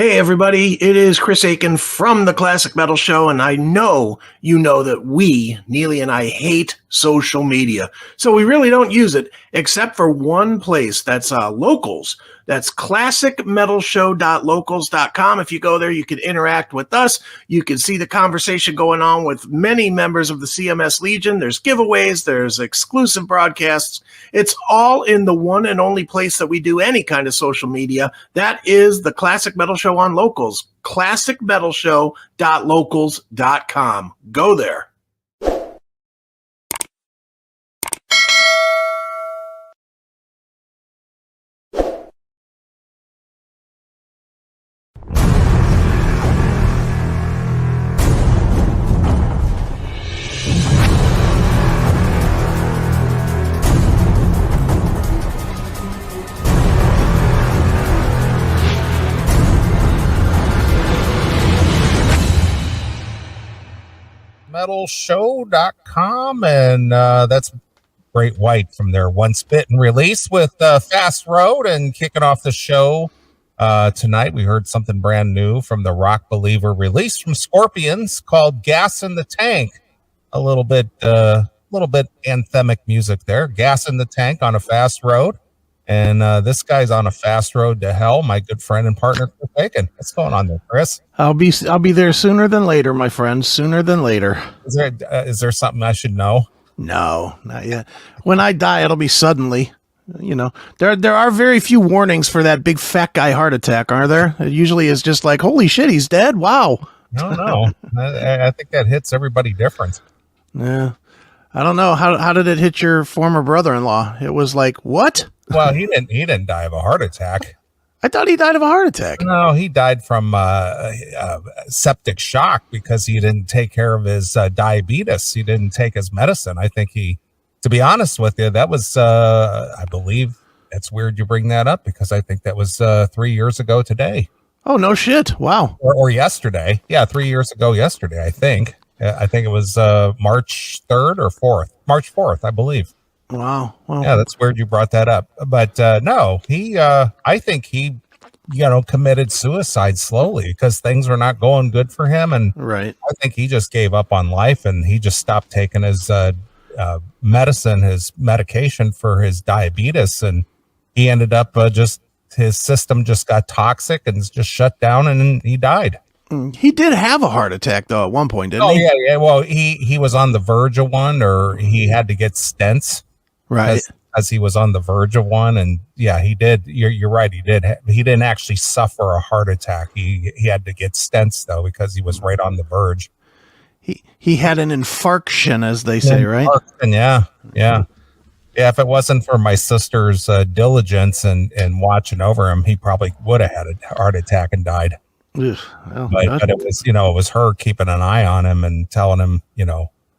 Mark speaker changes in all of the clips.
Speaker 1: Hey everybody, it is Chris Aiken from the Classic Metal Show, and I know you know that we, Neeley and I, hate social media. So we really don't use it, except for one place, that's Locals. That's classicmetalshow.locals.com. If you go there, you can interact with us. You can see the conversation going on with many members of the CMS Legion. There's giveaways, there's exclusive broadcasts. It's all in the one and only place that we do any kind of social media. That is the Classic Metal Show on Locals, classicmetalshow.locals.com. Go there.
Speaker 2: metalshow.com, and that's Great White from their One Spit and Release with Fast Road. And kicking off the show tonight, we heard something brand new from the Rock Believer release from Scorpions called Gas in the Tank. A little bit anthemic music there. Gas in the Tank on a fast road. And this guy's on a fast road to hell. My good friend and partner, Chris Aiken. What's going on there, Chris?
Speaker 1: I'll be there sooner than later, my friend. Sooner than later.
Speaker 2: Is there something I should know?
Speaker 1: No, not yet. When I die, it'll be suddenly. You know, there are very few warnings for that big fat guy heart attack, are there? It usually is just like, holy shit, he's dead. Wow.
Speaker 2: No. I think that hits everybody different.
Speaker 1: Yeah. I don't know. How did it hit your former brother-in-law? It was like, what?
Speaker 2: Well, he didn't die of a heart attack.
Speaker 1: I thought he died of a heart attack.
Speaker 2: No, he died from septic shock because he didn't take care of his diabetes. He didn't take his medicine. I think to be honest with you, that was, I believe, it's weird you bring that up because I think that was 3 years ago today.
Speaker 1: Oh, no shit. Wow.
Speaker 2: Or yesterday. Yeah, 3 years ago yesterday, I think. I think it was March 3rd or 4th. March 4th, I believe.
Speaker 1: Wow.
Speaker 2: Yeah, that's weird you brought that up. But no, I think he, committed suicide slowly because things were not going good for him. And
Speaker 1: right.
Speaker 2: I think he just gave up on life and he just stopped taking his medicine, his medication for his diabetes. And he ended up his system just got toxic and just shut down and he died.
Speaker 1: He did have a heart attack, though, at one point, didn't he?
Speaker 2: Yeah. Well, he was on the verge of one, or he had to get stents.
Speaker 1: Right.
Speaker 2: As he was on the verge of one. And yeah, he did. You're right. He did. He didn't actually suffer a heart attack. He had to get stents, though, because he was right on the verge.
Speaker 1: He had an infarction, as they say, right?
Speaker 2: Yeah. If it wasn't for my sister's diligence and watching over him, he probably would have had a heart attack and died.
Speaker 1: Well,
Speaker 2: but it was, it was her keeping an eye on him and telling him,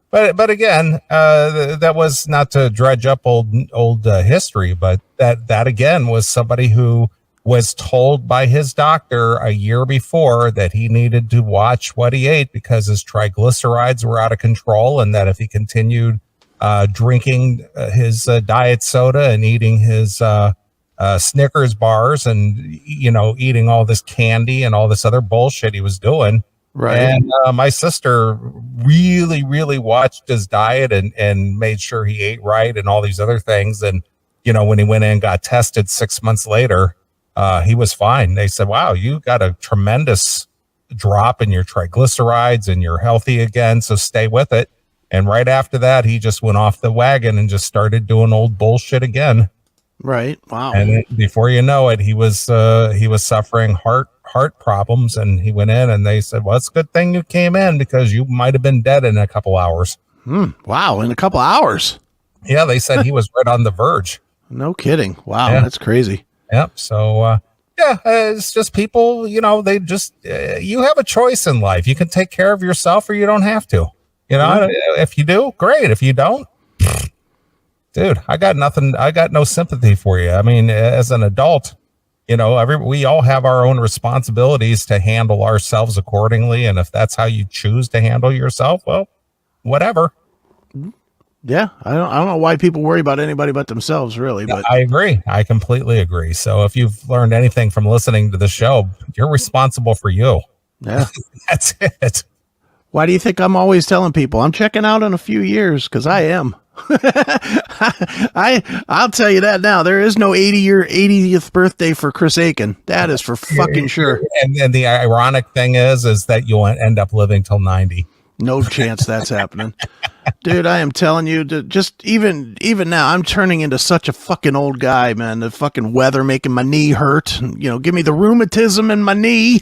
Speaker 2: but again, that was not to dredge up old history, but that again was somebody who was told by his doctor a year before that he needed to watch what he ate because his triglycerides were out of control, and that if he continued drinking his diet soda and eating his Snickers bars and eating all this candy and all this other bullshit he was doing.
Speaker 1: Right.
Speaker 2: And my sister really, really watched his diet and made sure he ate right and all these other things. And when he went in and got tested 6 months later, he was fine. They said, wow, you got a tremendous drop in your triglycerides and you're healthy again, so stay with it. And right after that, he just went off the wagon and just started doing old bullshit again.
Speaker 1: Right. Wow.
Speaker 2: And before you know it, he was suffering heart problems, and he went in and they said, well, it's a good thing you came in because you might have been dead in a couple hours.
Speaker 1: Wow. In a couple hours.
Speaker 2: Yeah. They said he was right on the verge.
Speaker 1: No kidding. Wow.
Speaker 2: Yeah.
Speaker 1: That's crazy.
Speaker 2: Yep. So, it's just people, they just, you have a choice in life. You can take care of yourself or you don't have to, If you do, great. If you don't, dude, I got nothing. I got no sympathy for you. I mean, as an adult, we all have our own responsibilities to handle ourselves accordingly. And if that's how you choose to handle yourself, well, whatever.
Speaker 1: Yeah, I don't know why people worry about anybody but themselves, really.
Speaker 2: Yeah,
Speaker 1: But
Speaker 2: I agree. I completely agree. So if you've learned anything from listening to the show, you're responsible for you.
Speaker 1: yeah,
Speaker 2: That's it.
Speaker 1: why do you think I'm always telling people I'm checking out in a few years? Because I am. I'll tell you that now. There is no 80th birthday for Chris Aiken. That is for fucking sure.
Speaker 2: And the ironic thing is that you'll end up living till 90.
Speaker 1: No chance that's happening. Dude, I am telling you, just even now, I'm turning into such a fucking old guy, man. The fucking weather making my knee hurt. Give me the rheumatism in my knee.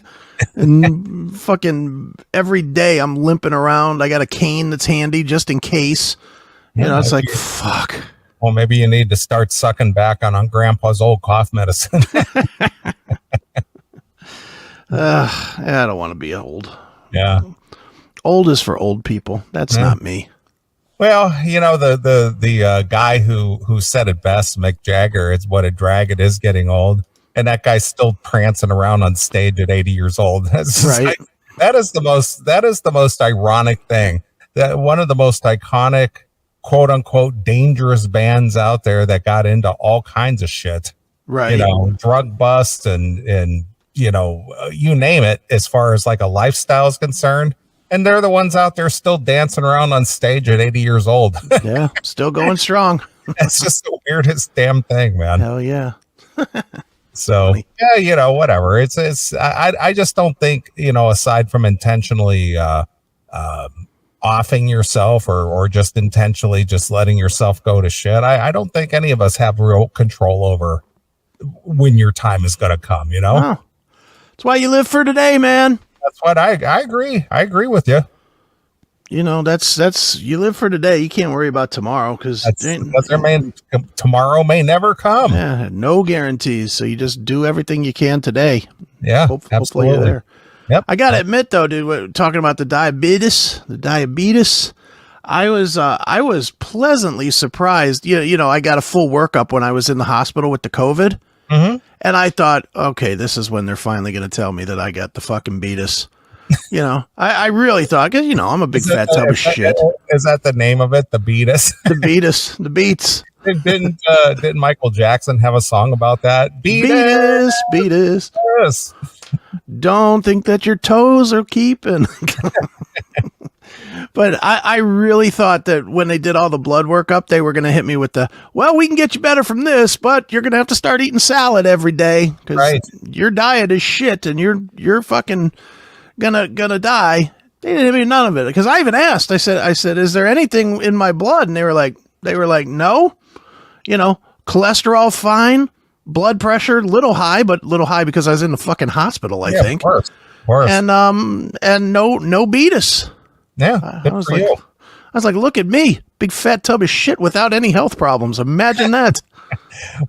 Speaker 1: And fucking every day I'm limping around. I got a cane that's handy just in case. It's like, fuck.
Speaker 2: Well, maybe you need to start sucking back on Grandpa's old cough medicine.
Speaker 1: I don't want to be old.
Speaker 2: Yeah.
Speaker 1: Old is for old people. That's not me.
Speaker 2: Well, the guy who said it best, Mick Jagger, it's what a drag it is getting old. And that guy's still prancing around on stage at 80 years old. That's
Speaker 1: right.
Speaker 2: Like, that is the most ironic thing. That one of the most iconic, quote unquote, dangerous bands out there that got into all kinds of shit.
Speaker 1: Right.
Speaker 2: Drug bust and you name it, as far as like a lifestyle is concerned. And they're the ones out there still dancing around on stage at 80 years old.
Speaker 1: Yeah, still going strong.
Speaker 2: That's just the weirdest damn thing, man.
Speaker 1: Hell yeah.
Speaker 2: So yeah, whatever. I just don't think, aside from intentionally offing yourself or just intentionally just letting yourself go to shit, I don't think any of us have real control over when your time is going to come,
Speaker 1: Oh, that's why you live for today, man.
Speaker 2: That's what I agree. I agree with you.
Speaker 1: That's you live for today. You can't worry about tomorrow because
Speaker 2: tomorrow may never come.
Speaker 1: Yeah, no guarantees. So you just do everything you can today.
Speaker 2: Yeah,
Speaker 1: hopefully you're there.
Speaker 2: Yep.
Speaker 1: I gotta admit though, dude, talking about the diabetes, I was pleasantly surprised. I got a full workup when I was in the hospital with the COVID.
Speaker 2: Mm-hmm.
Speaker 1: And I thought, okay, this is when they're finally going to tell me that I got the fucking beatus. I really thought, because, I'm a big fat tub of shit.
Speaker 2: Is that the name of it? The beatus?
Speaker 1: The beatus. The beats.
Speaker 2: Didn't Michael Jackson have a song about that?
Speaker 1: Beatus.
Speaker 2: Yes.
Speaker 1: Don't think that your toes are keeping. But I really thought that when they did all the blood work up, they were going to hit me with we can get you better from this, but you're going to have to start eating salad every day because your diet is shit and you're fucking gonna die. They didn't hit me with none of it because I even asked. I said, is there anything in my blood? And they were like, no. Cholesterol fine, blood pressure little high because I was in the fucking hospital. I think.
Speaker 2: Of course.
Speaker 1: And no beatus.
Speaker 2: Yeah,
Speaker 1: I was like, look at me, big fat tub of shit without any health problems. Imagine that.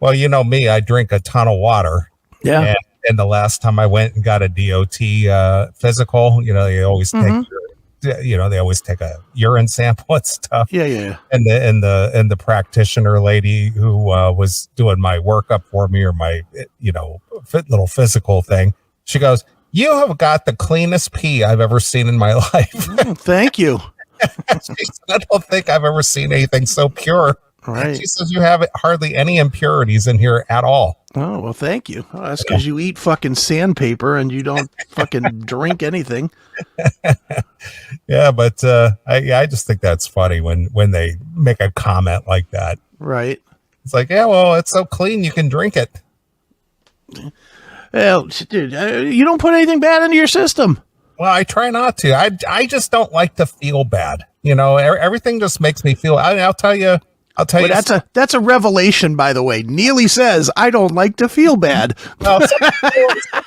Speaker 2: Well, me, I drink a ton of water.
Speaker 1: Yeah.
Speaker 2: And the last time I went and got a DOT physical, they always take they always take a urine sample and stuff.
Speaker 1: Yeah.
Speaker 2: And the practitioner lady who was doing my workup for me or my little physical thing, she goes, "You have got the cleanest pee I've ever seen in my life."
Speaker 1: Thank you.
Speaker 2: She said, "I don't think I've ever seen anything so pure."
Speaker 1: Right.
Speaker 2: She says, "You have hardly any impurities in here at all."
Speaker 1: Oh, well, thank you. Oh, that's because you eat fucking sandpaper and you don't fucking drink anything.
Speaker 2: Yeah, but I just think that's funny when they make a comment like that.
Speaker 1: Right.
Speaker 2: It's like, yeah, well, it's so clean you can drink it.
Speaker 1: Well, dude, you don't put anything bad into your system.
Speaker 2: Well, I try not to. I just don't like to feel bad. Everything just makes me feel. I'll tell you.
Speaker 1: That's a revelation, by the way. Neeley says, "I don't like to feel bad."
Speaker 2: Well, some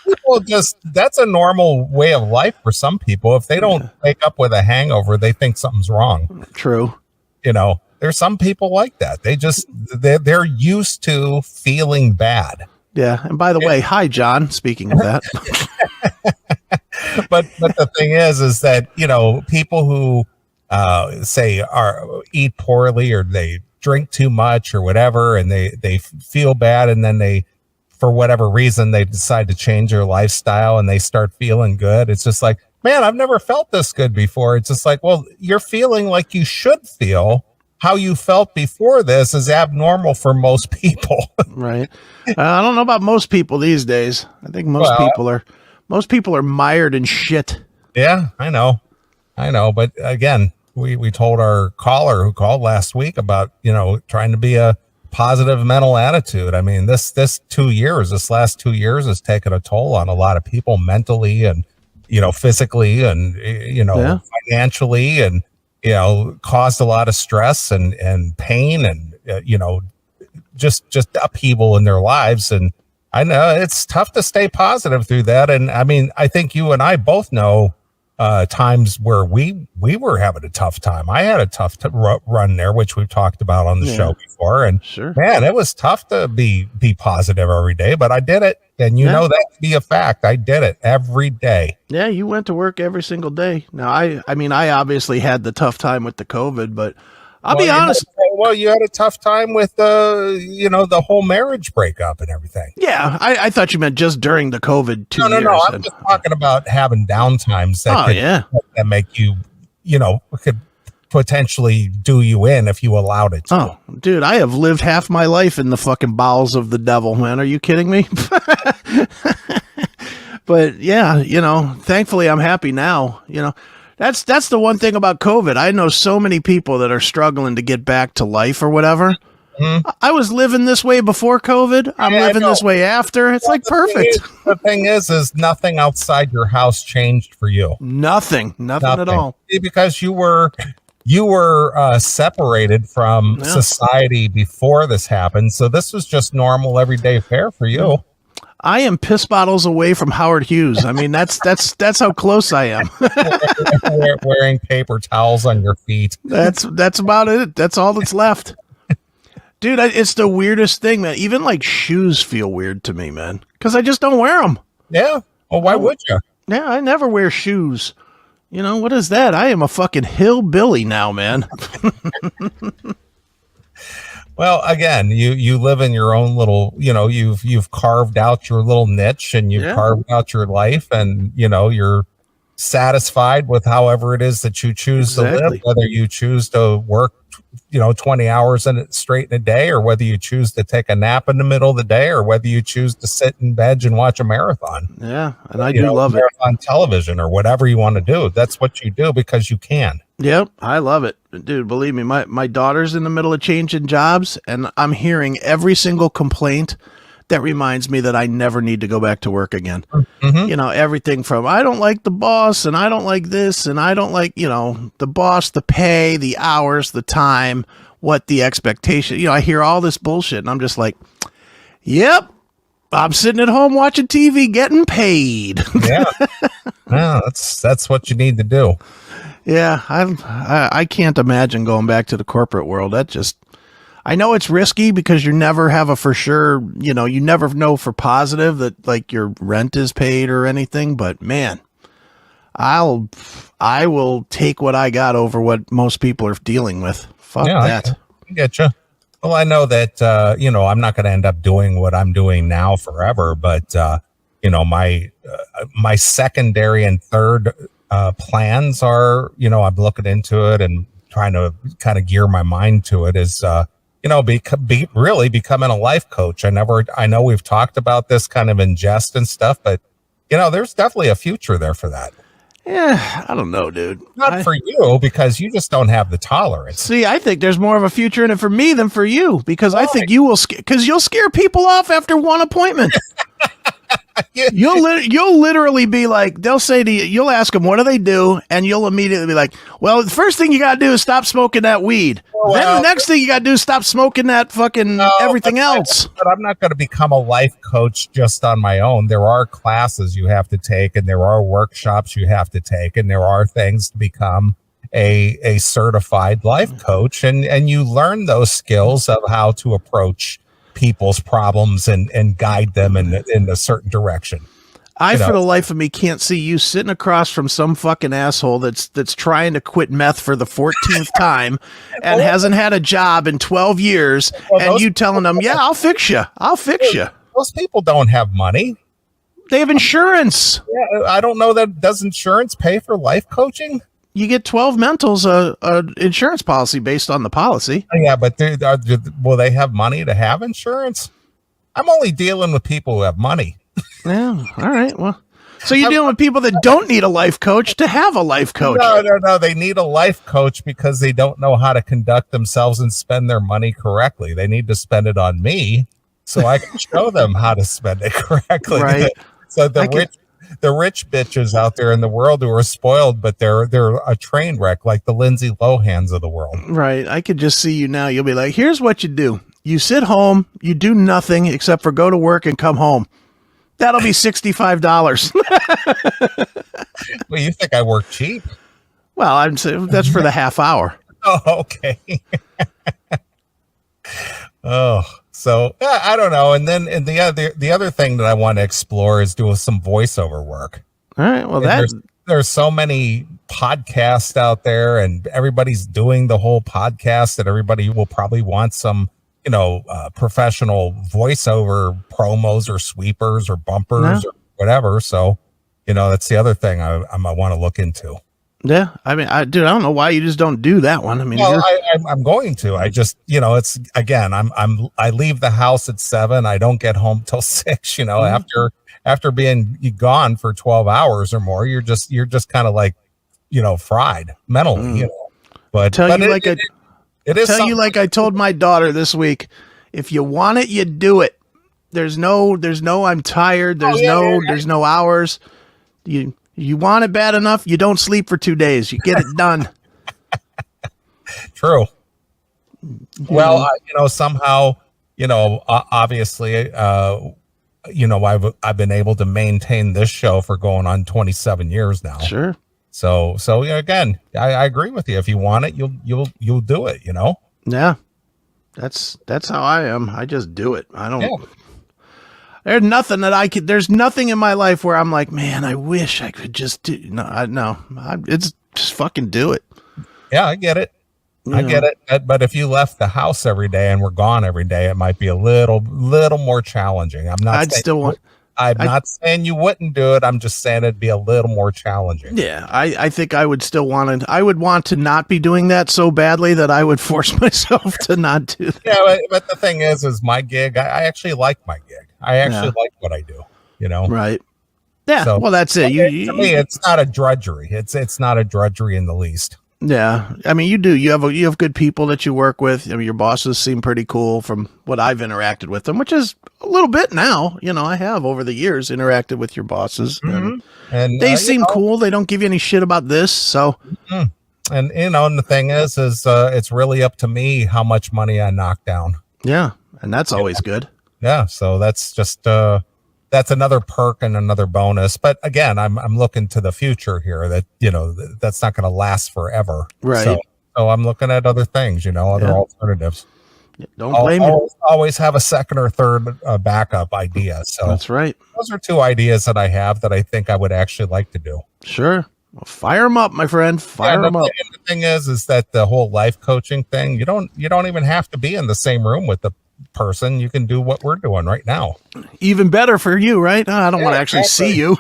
Speaker 2: people that's a normal way of life for some people. If they don't wake up with a hangover, they think something's wrong.
Speaker 1: True.
Speaker 2: There's some people like that. They're used to feeling bad.
Speaker 1: Yeah. And by the way, hi, John. Speaking of that.
Speaker 2: But the thing is that, people who say eat poorly or they drink too much or whatever, and they feel bad, and then they, for whatever reason, they decide to change their lifestyle and they start feeling good. It's just like, man, I've never felt this good before. It's just like, well, you're feeling like you should feel. how you felt before this is abnormal for most people.
Speaker 1: Right. I don't know about most people these days. I think most people are mired in shit.
Speaker 2: Yeah, I know. But again, we told our caller who called last week about, trying to be a positive mental attitude. I mean, this last 2 years has taken a toll on a lot of people mentally and, physically and, financially, and, caused a lot of stress and pain and, just upheaval in their lives. And I know it's tough to stay positive through that. And I mean, I think you and I both know times where we were having a tough time. I had a tough run there, which we've talked about on the show before. And
Speaker 1: sure,
Speaker 2: man, it was tough to be positive every day, but I did it. And you know that to be a fact. I did it every day.
Speaker 1: Yeah, you went to work every single day. Now, I mean, I obviously had the tough time with the COVID, but I'll be honest.
Speaker 2: You had a tough time with the whole marriage breakup and everything.
Speaker 1: Yeah, I thought you meant just during the COVID 2 years.
Speaker 2: No. I'm just talking about having downtimes that make you, could potentially do you in if you allowed it to.
Speaker 1: Oh, dude, I have lived half my life in the fucking bowels of the devil, man. Are you kidding me? But yeah, thankfully I'm happy now. That's the one thing about COVID. I know so many people that are struggling to get back to life or whatever. Mm-hmm. I was living this way before COVID. I'm living this way after. It's like perfect.
Speaker 2: The thing is nothing outside your house changed for you.
Speaker 1: Nothing at all.
Speaker 2: Because you were separated from society before this happened. So this was just normal everyday fare for you.
Speaker 1: I am piss bottles away from Howard Hughes. I mean, that's how close I am.
Speaker 2: Wearing paper towels on your feet.
Speaker 1: That's about it. That's all that's left. Dude, it's the weirdest thing, man. Even like shoes feel weird to me, man, because I just don't wear them.
Speaker 2: Yeah. Well, why would you?
Speaker 1: Yeah, I never wear shoes. What is that? I am a fucking hillbilly now, man.
Speaker 2: Well, again, you live in your own little, you've carved out your little niche and you've carved out your life, and you're satisfied with however it is that you choose to live, whether you choose to work 20 hours straight in a day, or whether you choose to take a nap in the middle of the day, or whether you choose to sit in bed and watch a marathon.
Speaker 1: Yeah, and I do love it.
Speaker 2: On television or whatever you want to do. That's what you do because you can.
Speaker 1: Yep, I love it. Dude, believe me, my daughter's in the middle of changing jobs, and I'm hearing every single complaint that reminds me that I never need to go back to work again. Mm-hmm. Everything from I don't like the boss, and I don't like this, and I don't like, the boss, the pay, the hours, the time, what the expectation. I hear all this bullshit, and I'm just like, yep, I'm sitting at home watching TV getting paid.
Speaker 2: Yeah. Yeah, that's what you need to do.
Speaker 1: Yeah, I can't imagine going back to the corporate world. I know it's risky because you never have a for sure, you never know for positive that like your rent is paid or anything, but man, I will take what I got over what most people are dealing with. Fuck that.
Speaker 2: I get you. Well, I know that, I'm not going to end up doing what I'm doing now forever, but, my secondary and third plans are, I'm looking into it and trying to kind of gear my mind to it is, really becoming a life coach. I know we've talked about this kind of in jest and stuff, but there's definitely a future there for that.
Speaker 1: Yeah, I don't know, dude.
Speaker 2: Not for you, because you just don't have the tolerance.
Speaker 1: See, I think there's more of a future in it for me than for you, because I think you will, because you'll scare people off after one appointment. You'll literally be like, they'll say to you, you'll ask them, what do they do? And you'll immediately be like, well, the first thing you got to do is stop smoking that weed. Well, then the next thing you got to do is stop smoking that fucking everything else.
Speaker 2: But I'm not going to become a life coach just on my own. There are classes you have to take, and there are workshops you have to take, and there are things to become a certified life coach. And you learn those skills of how to approach people's problems and guide them in a certain direction.
Speaker 1: For the life of me, can't see you sitting across from some fucking asshole that's trying to quit meth for the 14th time and hasn't had a job in 12 years, and you telling them, yeah, I'll fix you.
Speaker 2: Those people don't have money.
Speaker 1: They have insurance.
Speaker 2: Yeah, I don't know that. Does insurance pay for life coaching?
Speaker 1: You get 12 mentals a insurance policy based on the policy.
Speaker 2: Yeah, but will they have money to have insurance? I'm only dealing with people who have money.
Speaker 1: Yeah. All right. Well, so you're dealing with people that don't need a life coach to have a life coach.
Speaker 2: No. They need a life coach because they don't know how to conduct themselves and spend their money correctly. They need to spend it on me so I can show them how to spend it correctly.
Speaker 1: Right.
Speaker 2: So the rich bitches out there in the world who are spoiled, but they're a train wreck, like the Lindsay Lohans of the world.
Speaker 1: Right. I could just see you now. You'll be like, here's what you do. You sit home, you do nothing except for go to work and come home. That'll be $65.
Speaker 2: Well, you think I work cheap?
Speaker 1: Well, I'm saying that's for the half hour.
Speaker 2: Oh, okay. Oh, so I don't know. And then the other thing that I want to explore is doing some voiceover work.
Speaker 1: All right. Well,
Speaker 2: there's so many podcasts out there, and everybody's doing the whole podcast that everybody will probably want some, professional voiceover promos or sweepers or bumpers or whatever. So, that's the other thing I want to look into.
Speaker 1: Yeah. I mean, I don't know why you just don't do that one. I mean,
Speaker 2: I'm going to. I just, it's again. I leave the house at 7. I don't get home till 6. After being gone for 12 hours or more, you're just kind of like, fried mentally. But it is
Speaker 1: tell you like I told my daughter this week. If you want it, you do it. There's no. I'm tired. There's no hours. You want it bad enough, you don't sleep for 2 days. You get it done.
Speaker 2: True. Well, somehow, obviously, I've been able to maintain this show for going on 27 years now.
Speaker 1: Sure.
Speaker 2: So again, I agree with you. If you want it, you'll do it.
Speaker 1: Yeah. That's how I am. I just do it. I don't. Yeah. There's nothing there's nothing in my life where I'm like, man, I wish I could just do. No, it's just fucking do it.
Speaker 2: Yeah, I get it. Yeah. I get it. But if you left the house every day and were gone every day, it might be a little more challenging. I'm not saying you wouldn't do it. I'm just saying it'd be a little more challenging.
Speaker 1: Yeah, I think I would still I would want to not be doing that so badly that I would force myself to not do that.
Speaker 2: Yeah, but the thing is my gig, I actually like my gig. I actually like what I do,
Speaker 1: Right. Yeah. So, well, that's it.
Speaker 2: To me, it's not a drudgery. It's not a drudgery in the least.
Speaker 1: Yeah. I mean, you do. You have good people that you work with. I mean, your bosses seem pretty cool from what I've interacted with them, which is a little bit now. I have over the years interacted with your bosses.
Speaker 2: Mm-hmm. And
Speaker 1: they seem cool. They don't give you any shit about this. So.
Speaker 2: Mm-hmm. And, and the thing is it's really up to me how much money I knock down.
Speaker 1: Yeah. And that's always good.
Speaker 2: Yeah, so that's just that's another perk and another bonus. But again, I'm looking to the future here. That that's not going to last forever.
Speaker 1: Right.
Speaker 2: So I'm looking at other things. Other alternatives.
Speaker 1: Yeah, don't blame you.
Speaker 2: Always have a second or third backup idea. So
Speaker 1: that's right.
Speaker 2: Those are 2 ideas that I have that I think I would actually like to do.
Speaker 1: Sure. Well, fire them up, my friend. Fire them up.
Speaker 2: And the thing is that the whole life coaching thing, you don't even have to be in the same room with the person. You can do what we're doing right now.
Speaker 1: Even better for you, right? I don't want to actually see you.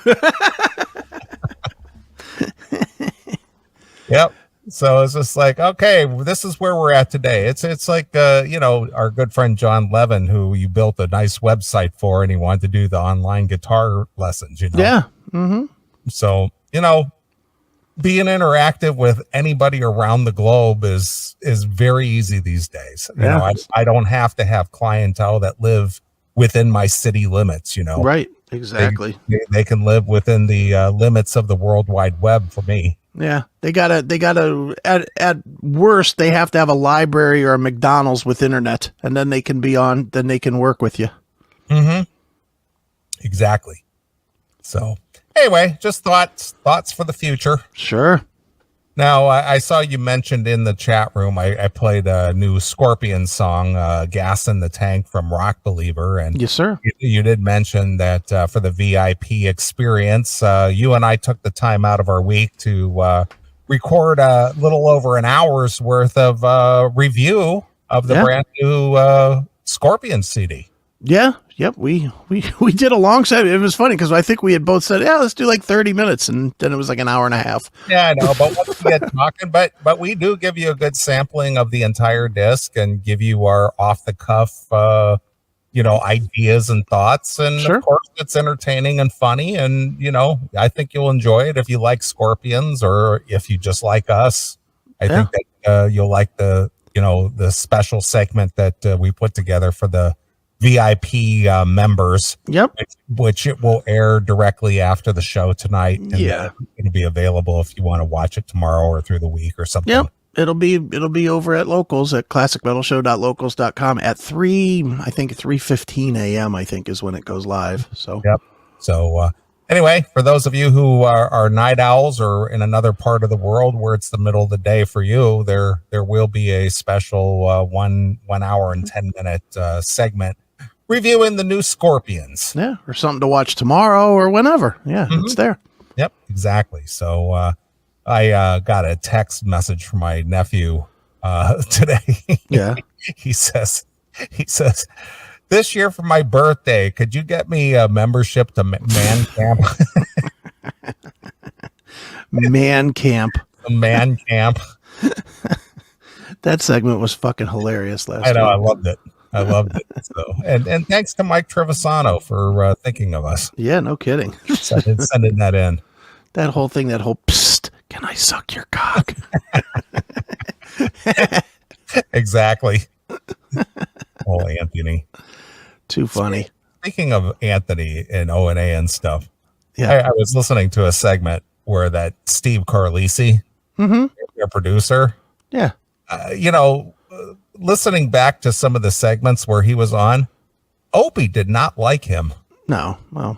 Speaker 2: Yep. So it's just like, okay, this is where we're at today. It's like our good friend John Levin, who you built a nice website for, and he wanted to do the online guitar lessons.
Speaker 1: Yeah. Mm-hmm.
Speaker 2: So being interactive with anybody around the globe is very easy these days. I don't have to have clientele that live within my city limits,
Speaker 1: Right. Exactly.
Speaker 2: They can live within the limits of the World Wide Web for me.
Speaker 1: Yeah. They gotta at worst, they have to have a library or a McDonald's with internet, and then they can work with you.
Speaker 2: Mm-hmm. Exactly. So anyway, just thoughts for the future.
Speaker 1: Sure.
Speaker 2: Now, I saw you mentioned in the chat room, I played a new Scorpion song, Gas in the Tank from Rock Believer. And
Speaker 1: yes, sir.
Speaker 2: You did mention that for the VIP experience, you and I took the time out of our week to record a little over an hour's worth of review of the brand new Scorpion CD.
Speaker 1: Yeah. Yep. We did a long set. It was funny because I think we had both said, yeah, let's do like 30 minutes. And then it was like an hour and a half.
Speaker 2: Yeah, I know. But once we get talking, but we do give you a good sampling of the entire disc and give you our off the cuff, ideas and thoughts. And
Speaker 1: Sure.
Speaker 2: of course, it's entertaining and funny. And, I think you'll enjoy it if you like Scorpions or if you just like us. I think that you'll like the special segment that we put together for the VIP members.
Speaker 1: Yep.
Speaker 2: Which it will air directly after the show tonight. And it'll be available if you want to watch it tomorrow or through the week or something.
Speaker 1: Yep. It'll be over at Locals at classicmetalshow.locals.com at 3:15 a.m. I think is when it goes live. So
Speaker 2: yep. So anyway, for those of you who are night owls or in another part of the world where it's the middle of the day for you, there will be a special 1 hour and 10-minute segment reviewing the new Scorpions.
Speaker 1: Yeah, or something to watch tomorrow or whenever. Yeah, It's there.
Speaker 2: Yep, exactly. So I got a text message from my nephew today.
Speaker 1: Yeah.
Speaker 2: He says, this year for my birthday, could you get me a membership to Man Camp?
Speaker 1: Man Camp.
Speaker 2: Man Camp.
Speaker 1: That segment was fucking hilarious last
Speaker 2: I know,
Speaker 1: week.
Speaker 2: I loved it. So, and thanks to Mike Trevisano for thinking of us.
Speaker 1: Yeah, no kidding.
Speaker 2: Sending that in.
Speaker 1: That whole psst, can I suck your cock?
Speaker 2: Exactly. Oh, Anthony.
Speaker 1: Too funny.
Speaker 2: Speaking of Anthony and O&A and stuff,
Speaker 1: yeah,
Speaker 2: I was listening to a segment where that Steve Carlisi, their producer, listening back to some of the segments where he was on, Opie did not like him.
Speaker 1: No, well,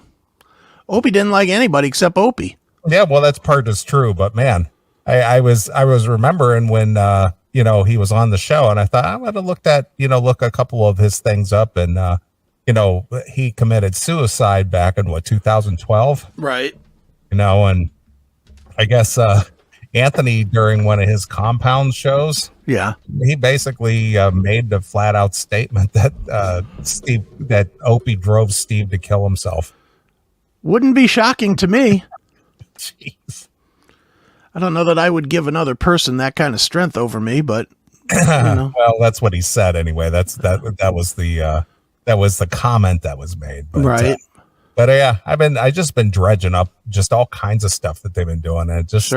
Speaker 1: Opie didn't like anybody except Opie.
Speaker 2: Yeah, well, that's part is true, but man, I was remembering when he was on the show, and I thought I'm gonna look a couple of his things up, and he committed suicide back in 2012,
Speaker 1: right?
Speaker 2: And I guess Anthony during one of his Compound shows, he basically made the flat out statement that that Opie drove Steve to kill himself.
Speaker 1: Wouldn't be shocking to me.
Speaker 2: Jeez.
Speaker 1: I don't know that I would give another person that kind of strength over me, but
Speaker 2: well, that's what he said anyway. That was the comment that was made. But,
Speaker 1: right.
Speaker 2: But yeah, I just been dredging up just all kinds of stuff that they've been doing, and it's just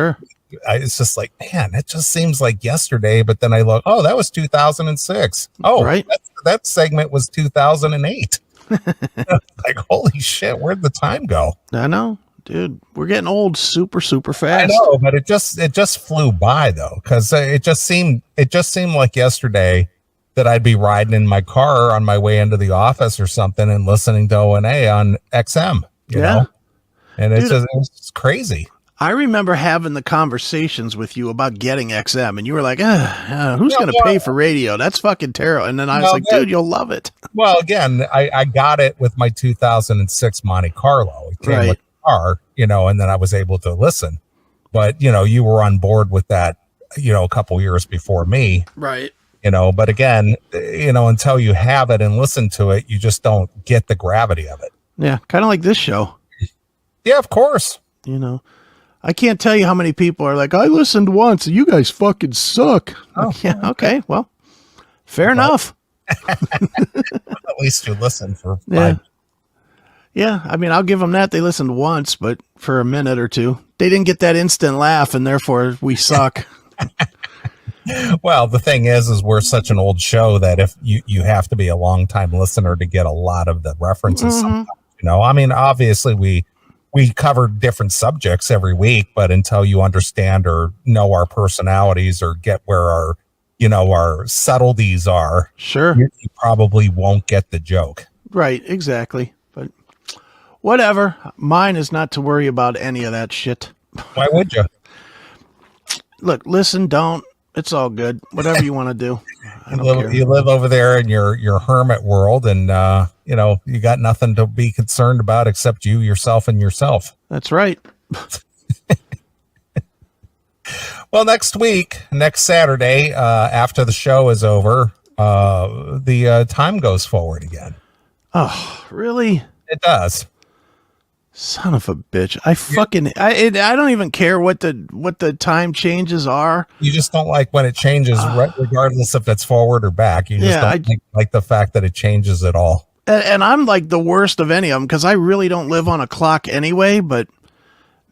Speaker 2: like, man, it just seems like yesterday. But then I look, oh, that was 2006. Oh,
Speaker 1: right.
Speaker 2: That segment was 2008. Like, holy shit, where'd the time go?
Speaker 1: I know, dude. We're getting old super, super fast.
Speaker 2: I know, but it just flew by though, because it just seemed like yesterday that I'd be riding in my car on my way into the office or something and listening to O&A on XM. You know, and it's just crazy.
Speaker 1: I remember having the conversations with you about getting XM, and you were like, who's going to pay for radio? That's fucking terrible. And then I was like, dude, you'll love it.
Speaker 2: Well, again, I got it with my 2006 Monte Carlo. It came with the car, and then I was able to listen. But, you were on board with that, a couple years before me.
Speaker 1: Right.
Speaker 2: But again, until you have it and listen to it, you just don't get the gravity of it.
Speaker 1: Yeah, kind of like this show.
Speaker 2: Yeah, of course.
Speaker 1: I can't tell you how many people are like, I listened once and you guys fucking suck.
Speaker 2: Oh,
Speaker 1: yeah, okay. Well, fair enough.
Speaker 2: At least you listened for 5 minutes.
Speaker 1: Yeah, I mean, I'll give them that. They listened once, but for a minute or two. They didn't get that instant laugh, and therefore we suck.
Speaker 2: Well, the thing is we're such an old show that if you have to be a long time listener to get a lot of the references. Sometimes, I mean, obviously we cover different subjects every week, but until you understand or know our personalities or get where our subtleties are,
Speaker 1: sure,
Speaker 2: you probably won't get the joke.
Speaker 1: Right, exactly. But whatever. Mine is not to worry about any of that shit.
Speaker 2: Why would you?
Speaker 1: Look, listen, don't. It's all good. Whatever you want to do.
Speaker 2: You live over there in your hermit world, and you got nothing to be concerned about except you, yourself, and yourself.
Speaker 1: That's right.
Speaker 2: Well, next Saturday, after the show is over, the time goes forward again.
Speaker 1: Oh, really?
Speaker 2: It does.
Speaker 1: Son of a bitch. I don't even care what the time changes are.
Speaker 2: You just don't like when it changes, regardless if it's forward or back. You just don't like the fact that it changes at all.
Speaker 1: And I'm like the worst of any of them because I really don't live on a clock anyway. But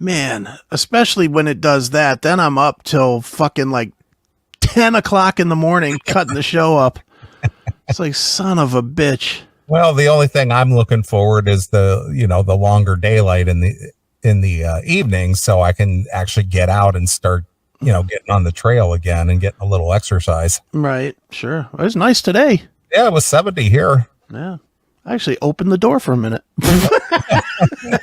Speaker 1: man, especially when it does that, then I'm up till fucking like 10 o'clock in the morning cutting the show up. It's like, son of a bitch.
Speaker 2: Well, the only thing I'm looking forward is the longer daylight in the evening, so I can actually get out and start, getting on the trail again and getting a little exercise.
Speaker 1: Right. Sure. It was nice today.
Speaker 2: Yeah, it was 70 here.
Speaker 1: Yeah. I actually opened the door for a minute.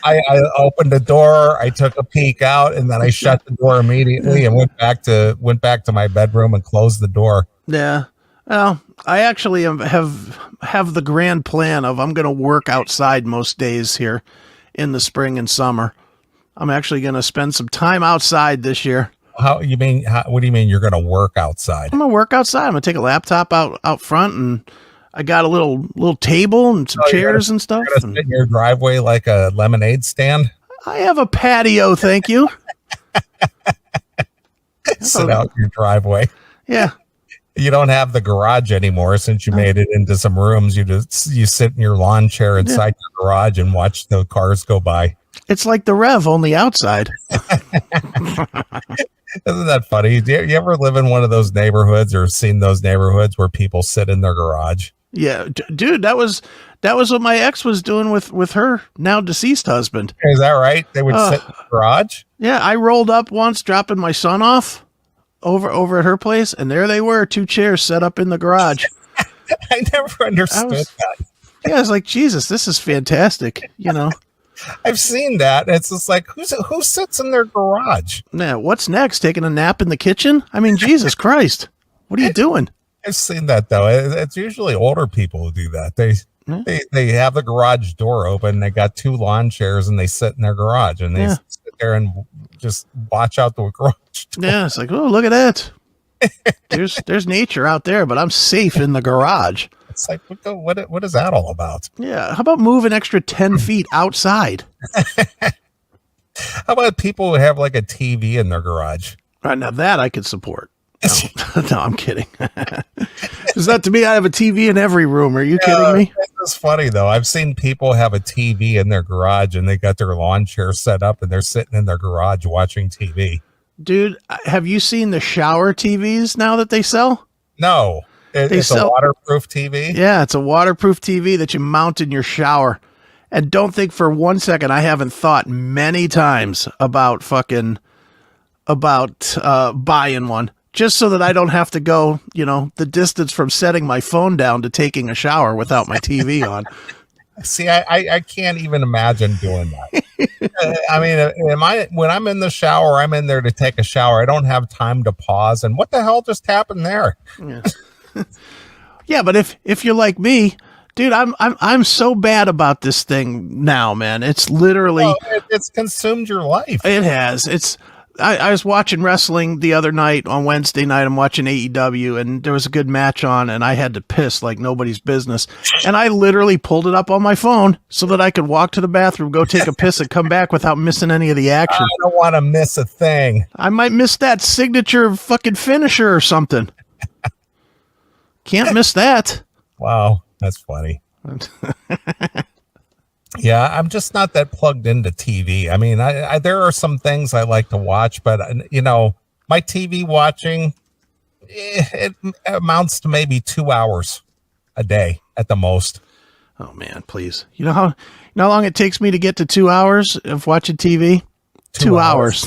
Speaker 2: I opened the door, I took a peek out, and then I shut the door immediately and went back to my bedroom and closed the door.
Speaker 1: Yeah. Well, I actually have the grand plan of I'm going to work outside most days here in the spring and summer. I'm actually going to spend some time outside this year.
Speaker 2: What do you mean you're going to work outside?
Speaker 1: I'm going to work outside. I'm going to take a laptop out front, and I got a little table and some chairs and stuff.
Speaker 2: You're gonna sit in your driveway like a lemonade stand?
Speaker 1: I have a patio, thank you.
Speaker 2: Sit out in your driveway.
Speaker 1: Yeah.
Speaker 2: You don't have the garage anymore since you made it into some rooms. You sit in your lawn chair inside your garage and watch the cars go by.
Speaker 1: It's like the Rev, only outside.
Speaker 2: Isn't that funny? Do you ever live in one of those neighborhoods or seen those neighborhoods where people sit in their garage?
Speaker 1: Yeah, dude, that was what my ex was doing with her now deceased husband.
Speaker 2: Is that right? They would sit in the garage?
Speaker 1: Yeah, I rolled up once dropping my son off over at her place, and there they were, 2 chairs set up in the garage.
Speaker 2: I never understood that.
Speaker 1: Yeah, I was like, Jesus, this is fantastic,
Speaker 2: I've seen that. It's just like, who sits in their garage?
Speaker 1: Now, what's next? Taking a nap in the kitchen? I mean, Jesus Christ. What are you doing?
Speaker 2: I've seen that, though. It's usually older people who do that. They have the garage door open. They got 2 lawn chairs, and they sit in their garage, and they sit there and just watch out the garage door.
Speaker 1: Yeah, it's like, oh, look at that. There's nature out there, but I'm safe in the garage.
Speaker 2: It's like, what is that all about?
Speaker 1: Yeah, how about move an extra 10 feet outside?
Speaker 2: How about people who have like a TV in their garage?
Speaker 1: Right, now that I could support. No, I'm kidding. Is that to me? I have a TV in every room. Are you kidding me?
Speaker 2: It's funny though. I've seen people have a TV in their garage and they got their lawn chair set up and they're sitting in their garage watching TV.
Speaker 1: Dude, have you seen the shower TVs now that they sell?
Speaker 2: No. It's a waterproof TV?
Speaker 1: Yeah, it's a waterproof TV that you mount in your shower. And don't think for one second I haven't thought many times about buying one. Just so that I don't have to go, the distance from setting my phone down to taking a shower without my TV on.
Speaker 2: See, I can't even imagine doing that. I mean, when I'm in the shower, I'm in there to take a shower. I don't have time to pause. And what the hell just happened there?
Speaker 1: Yeah, yeah, but if you're like me, dude, I'm so bad about this thing now, man. It's literally
Speaker 2: it's consumed your life.
Speaker 1: It has. I was watching wrestling the other night on Wednesday night. I'm watching AEW, and there was a good match on, and I had to piss like nobody's business. And I literally pulled it up on my phone so that I could walk to the bathroom, go take a piss, and come back without missing any of the action.
Speaker 2: I don't want to miss a thing.
Speaker 1: I might miss that signature fucking finisher or something. Can't miss that.
Speaker 2: Wow, that's funny. Yeah, I'm just not that plugged into TV. I mean, I there are some things I like to watch, but my TV watching it amounts to maybe 2 hours a day at the most.
Speaker 1: Oh man, please! You know how long it takes me to get to 2 hours of watching TV? 2 hours.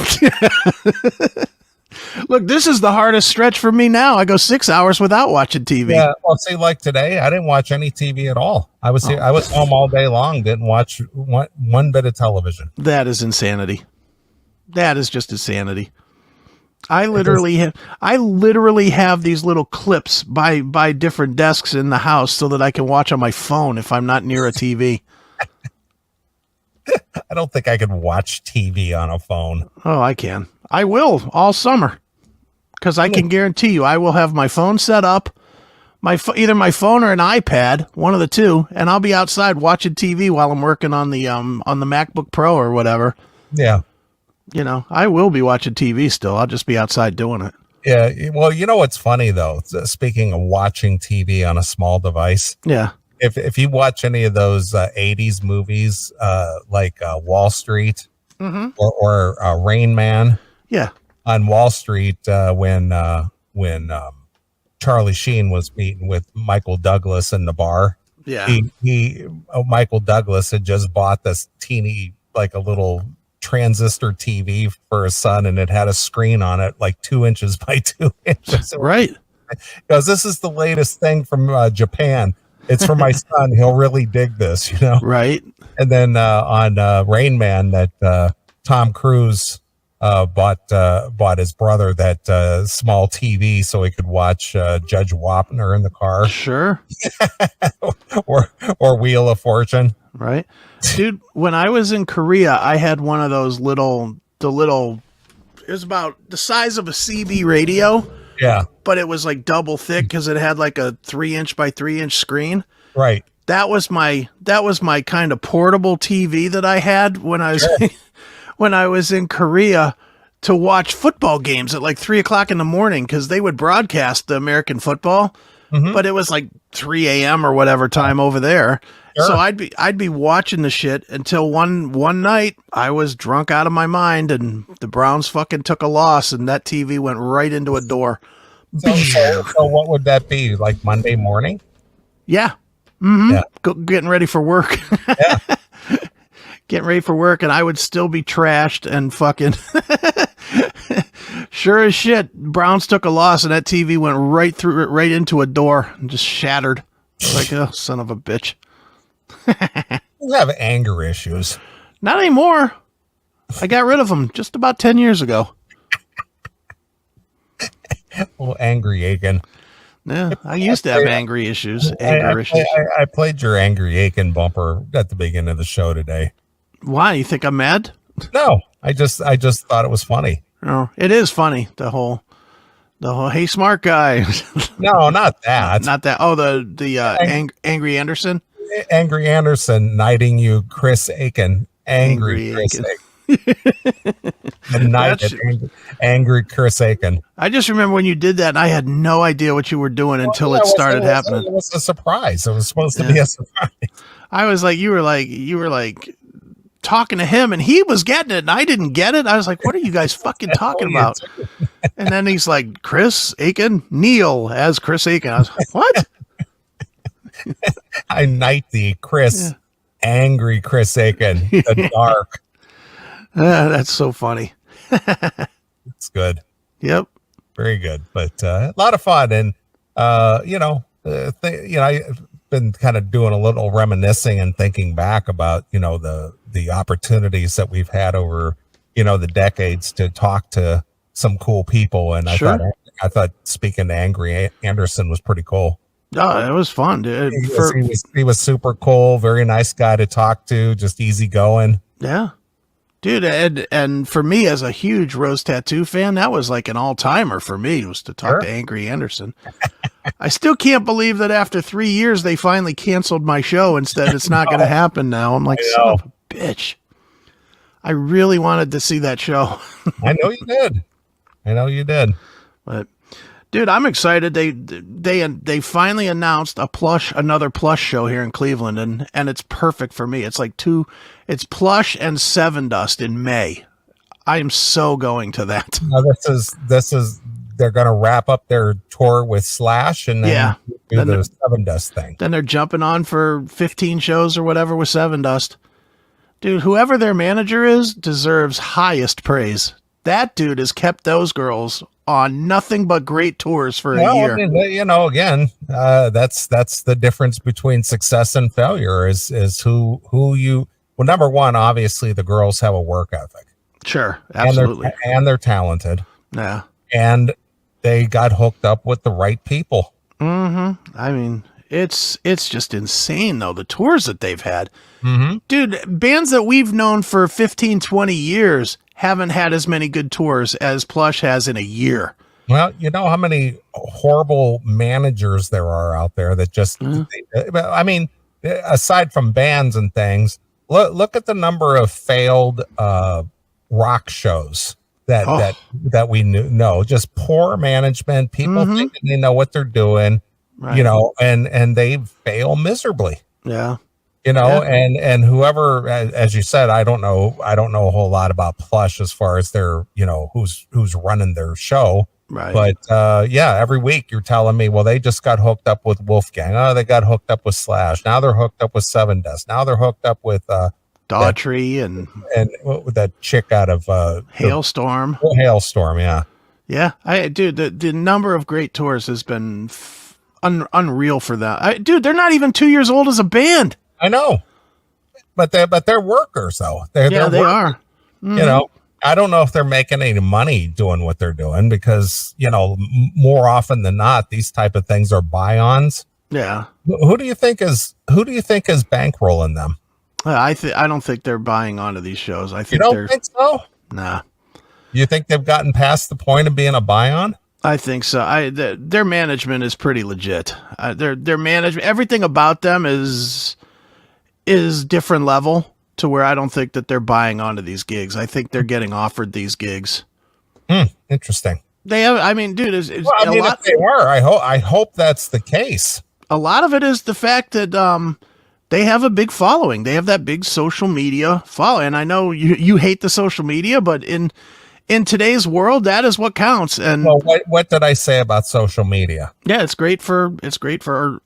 Speaker 1: Look, this is the hardest stretch for me now. I go 6 hours without watching TV.
Speaker 2: Yeah, well, see, like today, I didn't watch any TV at all. I was home all day long, didn't watch one bit of television.
Speaker 1: That is insanity. That is just insanity. I literally have these little clips by different desks in the house so that I can watch on my phone if I'm not near a TV.
Speaker 2: I don't think I could watch TV on a phone.
Speaker 1: Oh, I can. I will all summer because I can guarantee you I will have my phone set up either my phone or an iPad, one of the two, and I'll be outside watching TV while I'm working on the MacBook Pro or whatever.
Speaker 2: Yeah.
Speaker 1: You know, I will be watching TV still. I'll just be outside doing it.
Speaker 2: Yeah. Well, you know what's funny though? Speaking of watching TV on a small device.
Speaker 1: Yeah.
Speaker 2: If you watch any of those 80s movies, like Wall Street or Rain Man.
Speaker 1: Yeah.
Speaker 2: On Wall Street, when Charlie Sheen was meeting with Michael Douglas in the bar.
Speaker 1: Yeah.
Speaker 2: Michael Douglas had just bought this teeny, like a little transistor TV for his son, and it had a screen on it like 2 inches by 2 inches.
Speaker 1: Right.
Speaker 2: Because this is the latest thing from Japan. It's for my son. He'll really dig this, you know?
Speaker 1: Right.
Speaker 2: And then on Rain Man, that Tom Cruise bought his brother that small TV so he could watch Judge Wapner in the car.
Speaker 1: Sure.
Speaker 2: or Wheel of Fortune.
Speaker 1: Right. Dude, when I was in Korea, I had one of those it was about the size of a CB radio.
Speaker 2: Yeah.
Speaker 1: But it was like double thick because it had like a 3-inch by 3-inch screen.
Speaker 2: Right.
Speaker 1: That was my kind of portable TV that I had when I was when I was in Korea to watch football games at like 3:00 in the morning because they would broadcast the American football, but it was like 3 a.m. or whatever time over there. Sure. So I'd be watching the shit until one night I was drunk out of my mind and the Browns fucking took a loss and that TV went right into a door.
Speaker 2: So what would that be? Like Monday morning?
Speaker 1: Yeah. Mm-hmm. Yeah. Getting ready for work.
Speaker 2: Yeah.
Speaker 1: Getting ready for work, and I would still be trashed and fucking sure as shit. Browns took a loss, and that TV went right into a door and just shattered. Like, oh, son of a bitch.
Speaker 2: You have anger issues.
Speaker 1: Not anymore. I got rid of them just about 10 years ago.
Speaker 2: Little angry Aiken.
Speaker 1: Yeah, I used to have anger issues.
Speaker 2: I played your angry Aiken bumper at the beginning of the show today.
Speaker 1: Why? You think I'm mad?
Speaker 2: No, I just thought it was funny.
Speaker 1: Oh, it is funny. The whole hey smart guy.
Speaker 2: No, not that.
Speaker 1: Not that. Oh, the Angry Anderson.
Speaker 2: Angry Anderson knighting you, Chris Aiken. Angry Chris Aiken. Angry Chris Aiken.
Speaker 1: I just remember when you did that, and I had no idea what you were doing until it started happening.
Speaker 2: It was a surprise. It was supposed to be a surprise.
Speaker 1: I was like, you were like talking to him, and he was getting it, and I didn't get it. I was like, what are you guys fucking talking about? And then he's like, Chris Aiken, Neil as Chris Aiken. I was like, what?
Speaker 2: I knight thee, Chris. Yeah. Angry Chris Aiken. The dark.
Speaker 1: That's so funny.
Speaker 2: It's good.
Speaker 1: Yep.
Speaker 2: Very good. But a lot of fun. And, I've been kind of doing a little reminiscing and thinking back about, the opportunities that we've had over, the decades to talk to some cool people. And I thought speaking to Angry Anderson was pretty cool.
Speaker 1: Oh, it was fun, dude.
Speaker 2: He was super cool. Very nice guy to talk to. Just easy going.
Speaker 1: Yeah. Dude, and for me as a huge Rose Tattoo fan, that was like an all-timer for me, was to talk to Angry Anderson. I still can't believe that after 3 years they finally canceled my show. Instead, it's not going to happen now. I'm like, son of a bitch. I really wanted to see that show.
Speaker 2: I know you did.
Speaker 1: But dude, I'm excited. They finally announced another Plush show here in Cleveland, and it's perfect for me. It's like it's Plush and Seven Dust in May. I am so going to that.
Speaker 2: Now this is they're going to wrap up their tour with Slash and then do the Seven Dust thing.
Speaker 1: Then they're jumping on for 15 shows or whatever with Seven Dust. Dude, whoever their manager is deserves highest praise. That dude has kept those girls on nothing but great tours for a year.
Speaker 2: I mean, again, that's the difference between success and failure is who you. Well, number one, obviously the girls have a work ethic.
Speaker 1: Sure, absolutely,
Speaker 2: and they're talented.
Speaker 1: Yeah,
Speaker 2: and they got hooked up with the right people.
Speaker 1: Mm-hmm. I mean, it's just insane though, the tours that they've had.
Speaker 2: Mm-hmm.
Speaker 1: Dude, bands that we've known for 15, 20 years haven't had as many good tours as Plush has in a year.
Speaker 2: Well, you know how many horrible managers there are out there that just, I mean, aside from bands and things, look at the number of failed rock shows that we know. Just poor management, people thinking they know what they're doing,
Speaker 1: Right.
Speaker 2: you know, and they fail miserably.
Speaker 1: Yeah.
Speaker 2: You know,
Speaker 1: Yeah.
Speaker 2: and whoever, as you said, I don't know a whole lot about Plush as far as their, you know, who's running their show.
Speaker 1: Right.
Speaker 2: But yeah, every week you're telling me, well, they just got hooked up with Wolfgang. Oh, they got hooked up with Slash. Now they're hooked up with Seven Dust. Now they're hooked up with
Speaker 1: Daughtry and
Speaker 2: that chick out of
Speaker 1: Hailstorm.
Speaker 2: Hailstorm, yeah.
Speaker 1: Yeah, dude, the number of great tours has been unreal for them. Dude, they're not even 2 years old as a band.
Speaker 2: I know, but they're workers though. They
Speaker 1: are.
Speaker 2: You know, I don't know if they're making any money doing what they're doing because, you know, more often than not, these type of things are buy-ons.
Speaker 1: Yeah.
Speaker 2: Who do you think is bankrolling them?
Speaker 1: I don't think they're buying onto these shows. I think
Speaker 2: you don't think so?
Speaker 1: Nah.
Speaker 2: You think they've gotten past the point of being a buy-on?
Speaker 1: I think so. Their management is pretty legit. Their management, everything about them is different level to where I don't think that they're buying onto these gigs. I think they're getting offered these gigs.
Speaker 2: Interesting.
Speaker 1: They have. I mean, dude, if
Speaker 2: they are, I hope that's the case.
Speaker 1: A lot of it is the fact that they have a big following. They have that big social media following. And I know you hate the social media, but in today's world, that is what counts. And
Speaker 2: well, what did I say about social media?
Speaker 1: Yeah, it's great for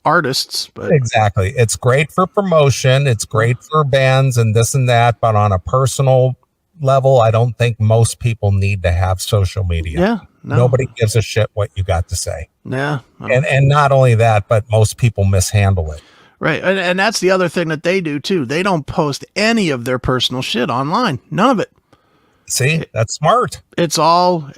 Speaker 1: artists, but
Speaker 2: exactly, it's great for promotion. It's great for bands and this and that. But on a personal level, I don't think most people need to have social media.
Speaker 1: Yeah, no.
Speaker 2: Nobody gives a shit what you got to say.
Speaker 1: Yeah,
Speaker 2: and not only that, but most people mishandle it.
Speaker 1: Right, and that's the other thing that they do too. They don't post any of their personal shit online. None of it.
Speaker 2: See, that's smart.
Speaker 1: It's all,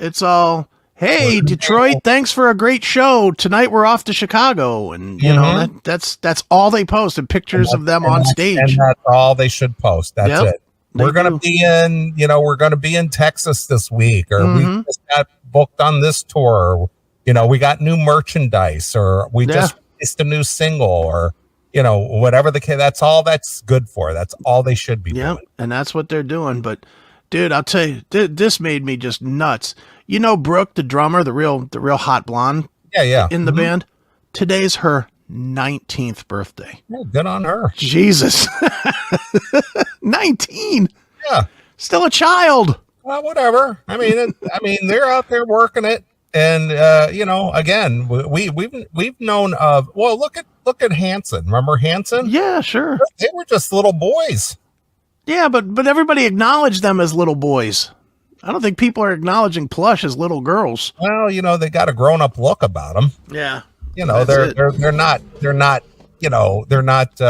Speaker 1: hey, Detroit, thanks for a great show. Tonight we're off to Chicago. And, you know, that's all they post, and pictures of them on stage.
Speaker 2: And that's all they should post. That's it. We're going to be in Texas this week, or we just got booked on this tour. You know, we got new merchandise, or we just released a new single, or, you know, whatever the case. That's all that's good for. That's all they should be doing.
Speaker 1: And that's what they're doing. But dude, I'll tell you, this made me just nuts. You know, Brooke, the drummer, the real hot blonde, in the band. Today's her 19th birthday.
Speaker 2: Yeah, good on her.
Speaker 1: Jesus, 19.
Speaker 2: Yeah,
Speaker 1: still a child.
Speaker 2: Well, whatever. I mean, they're out there working it, and you know, again, we've known of. Well, look at Hanson. Remember Hanson?
Speaker 1: Yeah, sure.
Speaker 2: They were just little boys.
Speaker 1: Yeah, but everybody acknowledged them as little boys. I don't think people are acknowledging Plush as little girls.
Speaker 2: Well, you know, they got a grown-up look about them.
Speaker 1: Yeah.
Speaker 2: You know, they're not, you know, they're not,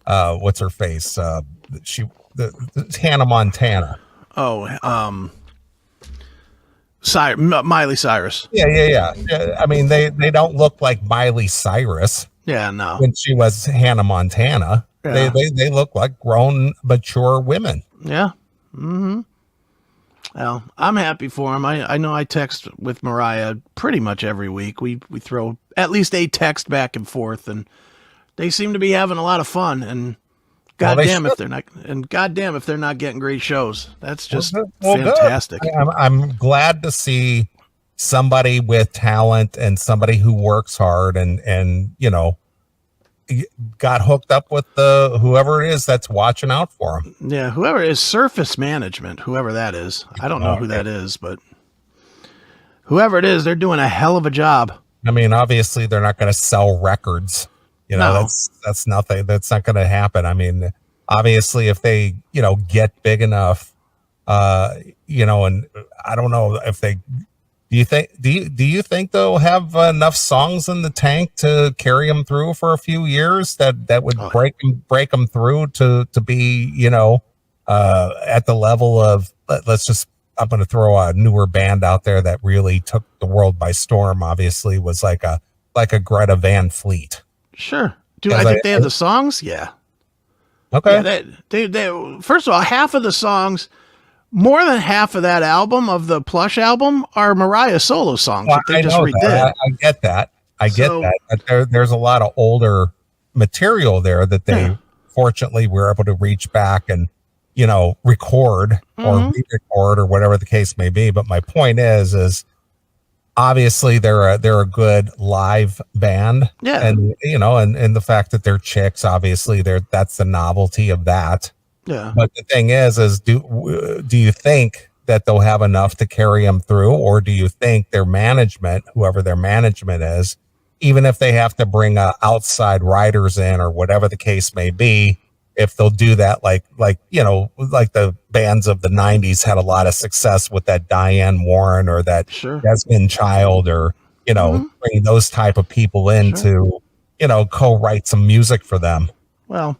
Speaker 2: what's her face? The Hannah Montana.
Speaker 1: Oh, Miley Cyrus.
Speaker 2: Yeah. I mean, they don't look like Miley Cyrus.
Speaker 1: Yeah, no.
Speaker 2: When she was Hannah Montana. Yeah. They look like grown, mature women.
Speaker 1: Yeah. Mm-hmm. Well, I'm happy for them. I know I text with Mariah pretty much every week. We throw at least a text back and forth, and they seem to be having a lot of fun. And goddamn if they're not getting great shows. That's just fantastic.
Speaker 2: I'm glad to see somebody with talent and somebody who works hard and you know, got hooked up with whoever it is that's watching out for him.
Speaker 1: Yeah, whoever is Surface Management, whoever that is. I don't know who that is, but whoever it is, they're doing a hell of a job.
Speaker 2: I mean, obviously they're not going to sell records. You know, that's nothing. That's not going to happen. I mean, obviously if they, you know, get big enough, you know, and I don't know if they, do you think they'll have enough songs in the tank to carry them through for a few years that would break them through to be, you know, at the level of, I'm going to throw a newer band out there that really took the world by storm. Obviously was like a Greta Van Fleet.
Speaker 1: Sure. Do I think they have the songs? Yeah.
Speaker 2: Okay.
Speaker 1: Yeah, they first of all, half of the songs more than half of that album, of the Plush album, are Mariah solo songs
Speaker 2: Well,
Speaker 1: that they
Speaker 2: I
Speaker 1: just
Speaker 2: know
Speaker 1: redid.
Speaker 2: that. I get that. I get
Speaker 1: So,
Speaker 2: that. But there's a lot of older material there that
Speaker 1: yeah.
Speaker 2: they fortunately were able to reach back and, record or
Speaker 1: Mm-hmm.
Speaker 2: re-record or whatever the case may be. But my point is obviously they're a good live band,
Speaker 1: Yeah.
Speaker 2: and and the fact that they're chicks, obviously that's the novelty of that.
Speaker 1: Yeah.
Speaker 2: But the thing is do you think that they'll have enough to carry them through, or do you think their management, whoever their management is, even if they have to bring outside writers in or whatever the case may be, if they'll do that, like the bands of the '90s had a lot of success with that Diane Warren or that
Speaker 1: Sure.
Speaker 2: Desmond Child, or bring those type of people in
Speaker 1: Sure.
Speaker 2: to co-write some music for them.
Speaker 1: Well,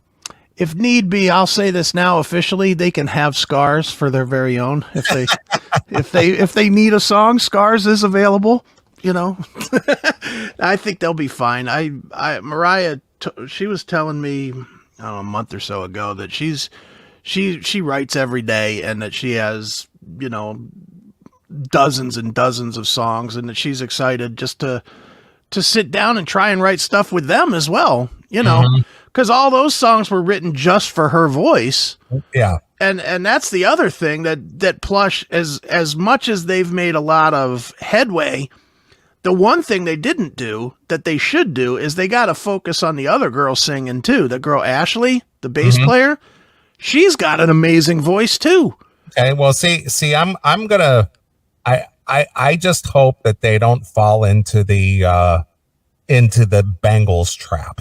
Speaker 1: if need be, I'll say this now officially: they can have Scars for their very own. If they, if they need a song, Scars is available. I think they'll be fine. Mariah, she was telling me, I don't know, a month or so ago that she writes every day, and that she has dozens and dozens of songs, and that she's excited just to sit down and try and write stuff with them as well. Because all those songs were written just for her voice.
Speaker 2: Yeah.
Speaker 1: And that's the other thing that Plush, as much as they've made a lot of headway, the one thing they didn't do that they should do is they got to focus on the other girl singing too. The girl Ashley, the bass player, she's got an amazing voice too.
Speaker 2: Okay, well, see, I'm gonna, I just hope that they don't fall into the Bengals trap.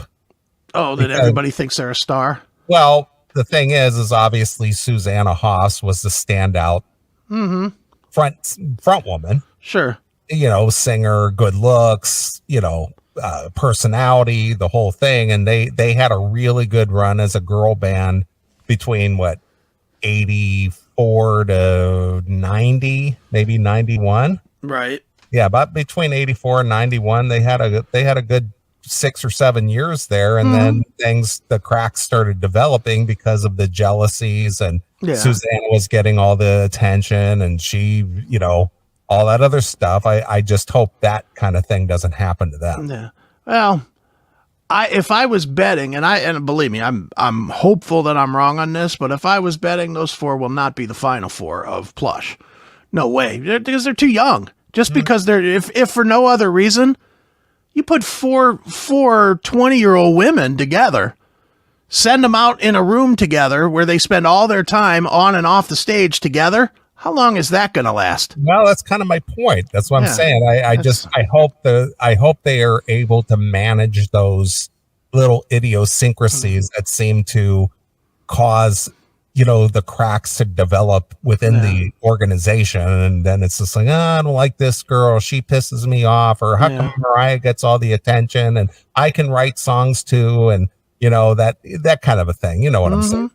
Speaker 1: Oh, that everybody thinks they're a star.
Speaker 2: Well, the thing is obviously Susanna Haas was the standout front woman.
Speaker 1: Sure.
Speaker 2: Singer, good looks, personality, the whole thing. And they had a really good run as a girl band between 84 to 90, maybe 91.
Speaker 1: Right.
Speaker 2: Yeah, but between 84 and 91, they had a good 6 or 7 years there, and then the cracks started developing because of the jealousies, and Susanna was getting all the attention, and she, all that other stuff. I just hope that kind of thing doesn't happen to them.
Speaker 1: Yeah. Well, if I was betting, and believe me, I'm hopeful that I'm wrong on this, but if I was betting, those four will not be the final four of Plush. No way, because they're too young. Just because they're, if for no other reason, you put four 20-year-old women together, send them out in a room together where they spend all their time on and off the stage together. How long is that going to last?
Speaker 2: Well, that's kind of my point. That's what I'm saying. I hope they are able to manage those little idiosyncrasies that seem to cause, the cracks to develop within the organization. And then it's just like, I don't like this girl. She pisses me off. Or how come Mariah gets all the attention and I can write songs too? And, that kind of a thing. You know what I'm saying?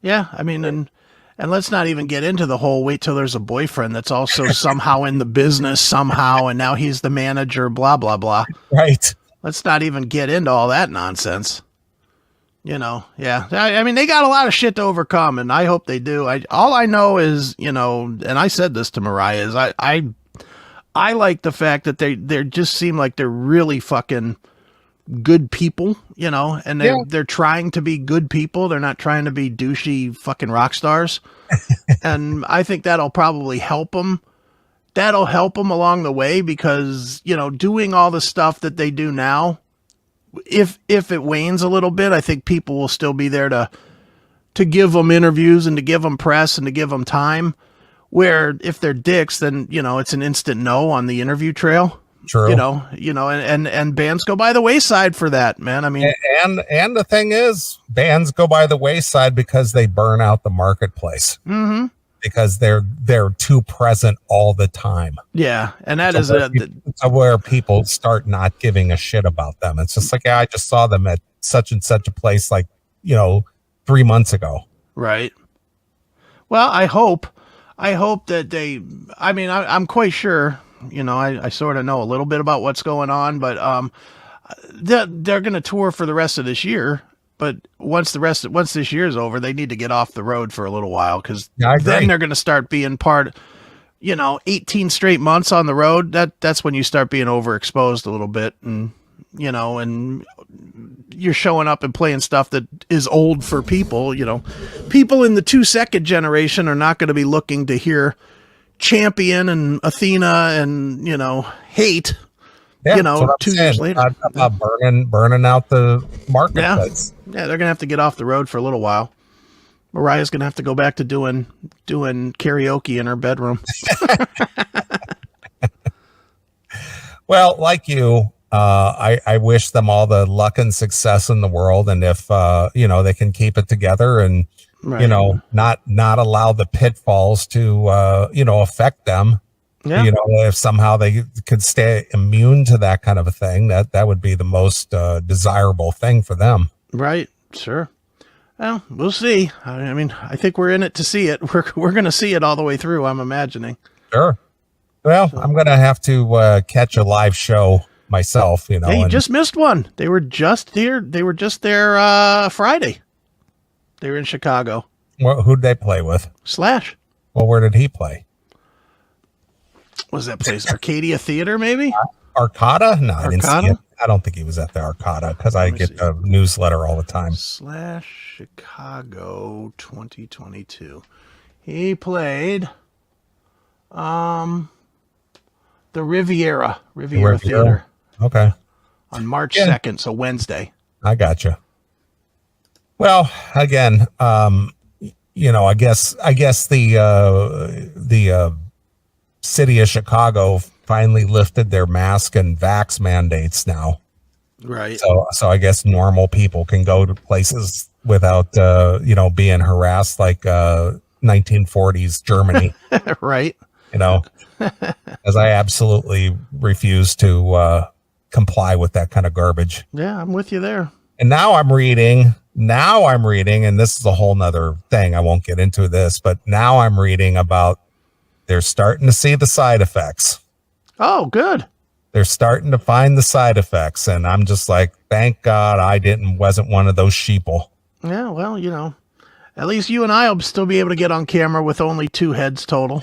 Speaker 1: Yeah. I mean, and let's not even get into the whole wait till there's a boyfriend that's also somehow in the business somehow, and now he's the manager, blah, blah, blah.
Speaker 2: Right.
Speaker 1: Let's not even get into all that nonsense. Yeah. I mean, they got a lot of shit to overcome, and I hope they do. All I know is, and I said this to Mariah, is I like the fact that they just seem like they're really fucking good people, and they're trying to be good people. They're not trying to be douchey fucking rock stars. And I think that'll probably help them. That'll help them along the way, because, doing all the stuff that they do now, if it wanes a little bit, I think people will still be there to give them interviews and to give them press and to give them time. Where if they're dicks, then, it's an instant no on the interview trail.
Speaker 2: True.
Speaker 1: And bands go by the wayside for that, man. I mean,
Speaker 2: and the thing is, bands go by the wayside because they burn out the marketplace. Mm-hmm. Because they're too present all the time.
Speaker 1: Yeah, and that
Speaker 2: where people start not giving a shit about them. It's just like, I just saw them at such and such a place, 3 months ago.
Speaker 1: Right. Well, I hope that they. I mean, I'm quite sure. I sort of know a little bit about what's going on, but they're going to tour for the rest of this year, But once this year's over, they need to get off the road for a little while, because
Speaker 2: Yeah, I agree.
Speaker 1: then they're going to start being 18 straight months on the road. That's when you start being overexposed a little bit, and and you're showing up and playing stuff that is old for people. People in the 2-second generation are not going to be looking to hear Champion and Athena and Hate.
Speaker 2: Yeah,
Speaker 1: 2 years later,
Speaker 2: about burning out the marketplace.
Speaker 1: Yeah, they're gonna have to get off the road for a little while. Mariah's gonna have to go back to doing karaoke in her bedroom.
Speaker 2: Well, like you, I wish them all the luck and success in the world, and if they can keep it together and
Speaker 1: Right.
Speaker 2: not allow the pitfalls to affect them.
Speaker 1: Yeah.
Speaker 2: If somehow they could stay immune to that kind of a thing, that would be the most desirable thing for them.
Speaker 1: Right. Sure. Well, we'll see. I mean, I think we're in it to see it. We're going to see it all the way through, I'm imagining.
Speaker 2: Sure. Well, I'm going to have to catch a live show myself,
Speaker 1: Hey, you just missed one. They were just here. They were just there Friday. They were in Chicago.
Speaker 2: Who'd they play with?
Speaker 1: Slash.
Speaker 2: Well, where did he play?
Speaker 1: What was that place? Arcadia Theater, maybe?
Speaker 2: Arcata? No, I didn't see
Speaker 1: Arcata?
Speaker 2: it. I don't think he was at the Arcata, because I get the newsletter all the time.
Speaker 1: Slash Chicago 2022. He played the Riviera Theater.
Speaker 2: Okay.
Speaker 1: On March 2nd, so Wednesday.
Speaker 2: I gotcha. Well, again, I guess the city of Chicago finally lifted their mask and vax mandates now.
Speaker 1: Right.
Speaker 2: So I guess normal people can go to places without being harassed like 1940s Germany.
Speaker 1: Right.
Speaker 2: As I absolutely refuse to comply with that kind of garbage.
Speaker 1: Yeah, I'm with you there.
Speaker 2: And now I'm reading, and this is a whole nother thing. I won't get into this, but now I'm reading about they're starting to see the side effects.
Speaker 1: Oh, good.
Speaker 2: They're starting to find the side effects. And I'm just like, thank God I wasn't one of those sheeple.
Speaker 1: Yeah, well, at least you and I will still be able to get on camera with only 2 heads total.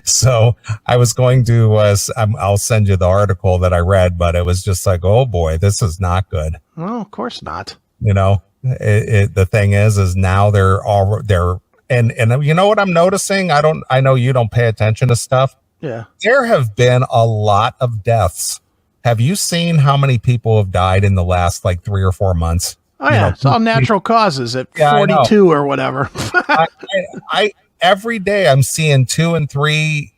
Speaker 2: So I was going to, I'll send you the article that I read, but it was just like, oh boy, this is not good.
Speaker 1: Well, of course not.
Speaker 2: The thing is now and you know what I'm noticing? I know you don't pay attention to stuff.
Speaker 1: Yeah.
Speaker 2: There have been a lot of deaths. Have you seen how many people have died in the last 3 or 4 months?
Speaker 1: Oh yeah. It's all natural causes at 42 or whatever.
Speaker 2: I every day I'm seeing 2 and 3,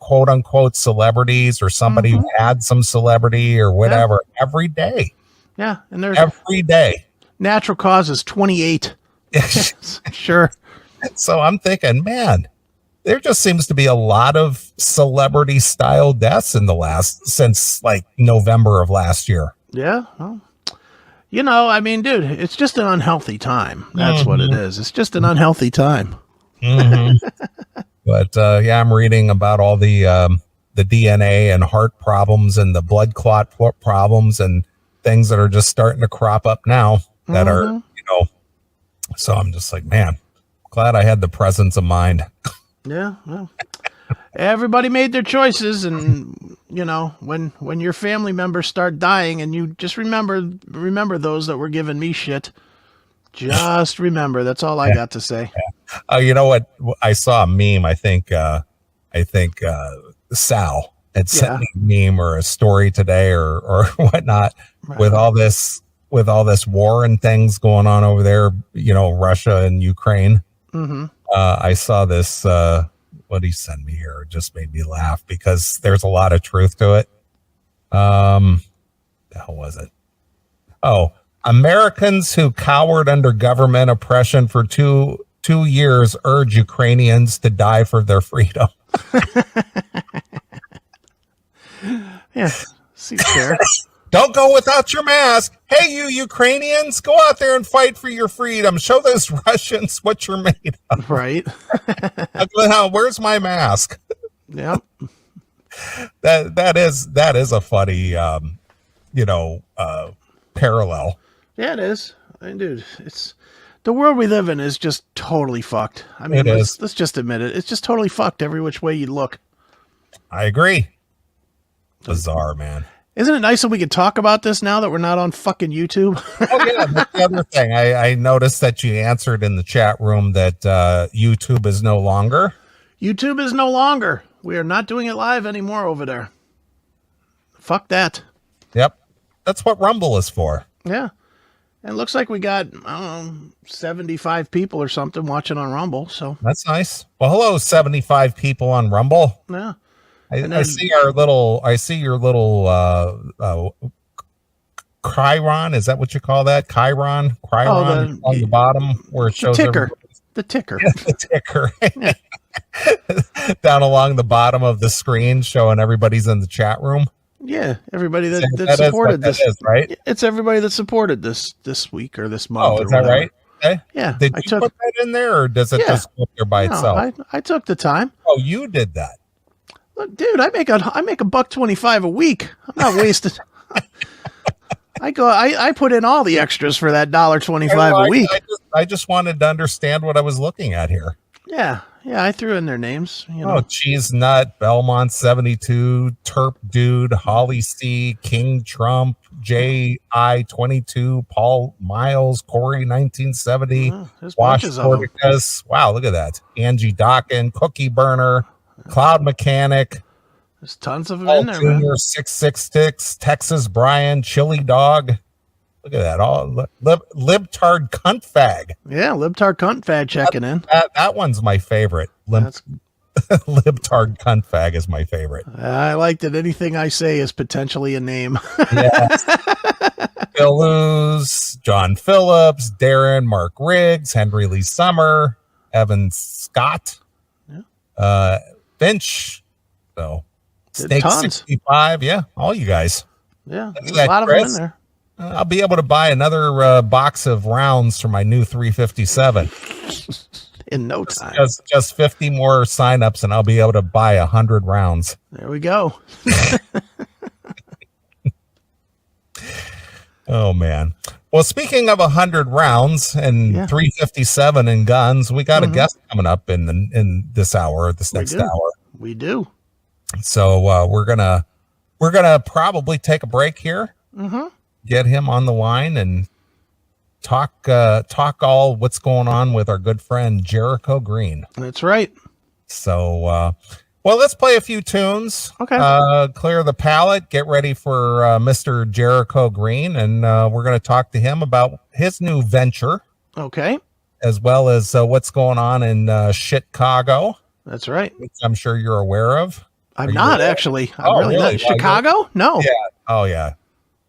Speaker 2: quote unquote celebrities or somebody who had some celebrity or whatever every day.
Speaker 1: Yeah. And there's
Speaker 2: every day.
Speaker 1: Natural causes 28. Sure.
Speaker 2: So I'm thinking, man, there just seems to be a lot of celebrity style deaths since November of last year.
Speaker 1: Yeah. Well, I mean, dude, it's just an unhealthy time. That's what it is. It's just an unhealthy time.
Speaker 2: But I'm reading about all the DNA and heart problems and the blood clot problems and things that are just starting to crop up now that are, so I'm just like, man, glad I had the presence of mind.
Speaker 1: Yeah. Well, everybody made their choices, and when your family members start dying, and you just remember those that were giving me shit. Just remember. That's all I got to say.
Speaker 2: You know what? I saw a meme. I think Sal had sent me a meme or a story today or whatnot with all this war and things going on over there. Russia and Ukraine. Mm-hmm. I saw this. What did he send me here? It just made me laugh because there's a lot of truth to it. The hell was it? Oh. Americans who cowered under government oppression for two years urge Ukrainians to die for their freedom.
Speaker 1: Yeah, seems fair.
Speaker 2: Don't go without your mask. Hey, you Ukrainians, go out there and fight for your freedom. Show those Russians what you're made of.
Speaker 1: Right.
Speaker 2: Where's my mask?
Speaker 1: Yep.
Speaker 2: That is a funny, parallel.
Speaker 1: Yeah, it is. I mean, dude, it's the world we live in is just totally fucked. I mean, let's just admit it. It's just totally fucked every which way you look.
Speaker 2: I agree. Bizarre, man.
Speaker 1: Isn't it nice that we can talk about this now that we're not on fucking YouTube?
Speaker 2: Oh, yeah. That's the other thing. I noticed that you answered in the chat room that YouTube is no longer.
Speaker 1: YouTube is no longer. We are not doing it live anymore over there. Fuck that.
Speaker 2: Yep. That's what Rumble is for.
Speaker 1: Yeah. And it looks like we got, 75 people or something watching on Rumble. So
Speaker 2: that's nice. Well, hello, 75 people on Rumble.
Speaker 1: Yeah.
Speaker 2: I see your little Chiron. Is that what you call that? Chiron on the bottom where it shows
Speaker 1: the ticker.
Speaker 2: Yeah, the ticker. Yeah. Down along the bottom of the screen showing everybody's in the chat room.
Speaker 1: Yeah, everybody that supported this,
Speaker 2: right?
Speaker 1: It's everybody that supported this week or this month.
Speaker 2: Oh, is that right? Okay.
Speaker 1: Yeah.
Speaker 2: Did you put that in there, or does it just go up there by itself?
Speaker 1: I took the time.
Speaker 2: Oh, you did that.
Speaker 1: Look, dude, I make $1.25 a week. I'm not wasted. I put in all the extras for that $1.25 a week.
Speaker 2: I just wanted to understand what I was looking at here.
Speaker 1: Yeah, I threw in their names.
Speaker 2: Cheese Nut, Belmont 72, Terp Dude, Holly C, King Trump, J.I. 22, Paul Miles, Corey 1970, Wash Porticus. Wow, look at that. Angie Dockin, Cookie Burner, Cloud Mechanic.
Speaker 1: There's tons of them in there, man.
Speaker 2: 666, Texas Brian, Chili Dog. Look at that. All Libtard Cunt Fag.
Speaker 1: Yeah, Libtard Cunt Fag checking in.
Speaker 2: That one's my favorite. Libtard Cunt Fag is my favorite.
Speaker 1: I like that anything I say is potentially a name.
Speaker 2: Yes. Phil Luz, John Phillips, Darren, Mark Riggs, Henry Lee Summer, Evan Scott, Finch. So Snake 65. Yeah, all you guys.
Speaker 1: Yeah, there's a lot of them in there.
Speaker 2: I'll be able to buy another box of rounds for my new 357
Speaker 1: in no time.
Speaker 2: Just 50 more signups, and I'll be able to buy 100 rounds.
Speaker 1: There we go.
Speaker 2: Oh man. Well, speaking of 100 rounds and 357 and guns, we got a guest coming up in this hour, this next hour.
Speaker 1: We do.
Speaker 2: So we're gonna probably take a break here.
Speaker 1: Mm-hmm.
Speaker 2: Get him on the line and talk all what's going on with our good friend Jericho Green.
Speaker 1: That's right.
Speaker 2: So, well, let's play a few tunes.
Speaker 1: Okay.
Speaker 2: Clear the palate. Get ready for Mr. Jericho Green, and we're going to talk to him about his new venture.
Speaker 1: Okay.
Speaker 2: As well as what's going on in Chicago.
Speaker 1: That's right.
Speaker 2: Which I'm sure you're aware of.
Speaker 1: I'm not actually. I'm really not. Chicago? No.
Speaker 2: Yeah. Oh, yeah.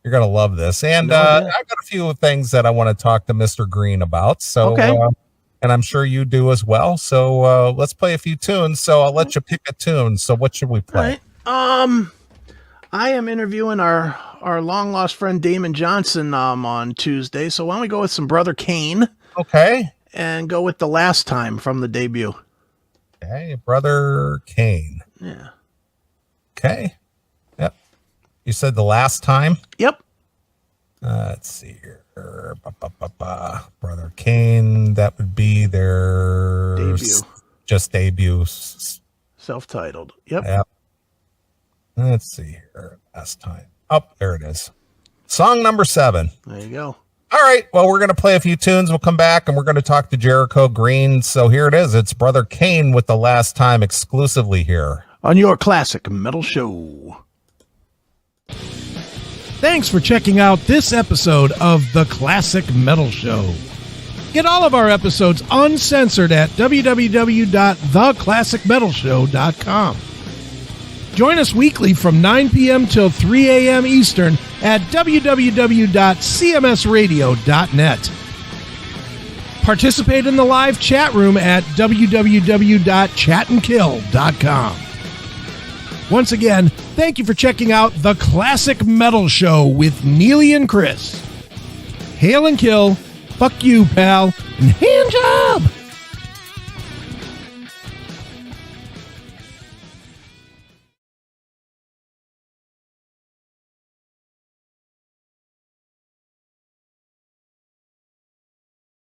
Speaker 2: You're going to love this. And I've got a few things that I want to talk to Mr. Green about. So, and I'm sure you do as well. So let's play a few tunes. So I'll let you pick a tune. So what should we play?
Speaker 1: Right. I am interviewing our long lost friend Damon Johnson on Tuesday. So why don't we go with some Brother Kane?
Speaker 2: Okay.
Speaker 1: And go with The Last Time from the debut.
Speaker 2: Okay. Brother Kane.
Speaker 1: Yeah.
Speaker 2: Okay. Yep. You said The Last Time?
Speaker 1: Yep.
Speaker 2: Let's see here. Brother Kane. That would be their
Speaker 1: debut.
Speaker 2: Just debut.
Speaker 1: Self-titled. Yep.
Speaker 2: Let's see here. Last Time. Oh, there it is. Song number 7.
Speaker 1: There you go.
Speaker 2: All right. Well, we're going to play a few tunes. We'll come back and we're going to talk to Jericho Green. So here it is. It's Brother Kane with The Last Time exclusively here
Speaker 1: on your Classic Metal Show. Thanks for checking out this episode of The Classic Metal Show. Get all of our episodes uncensored at www.theclassicmetalshow.com. Join us weekly from 9 p.m. till 3 a.m. Eastern at www.cmsradio.net. Participate in the live chat room at www.chatandkill.com. Once again, thank you for checking out The Classic Metal Show with Neeley and Chris. Hail and kill, fuck you, pal, and hand job.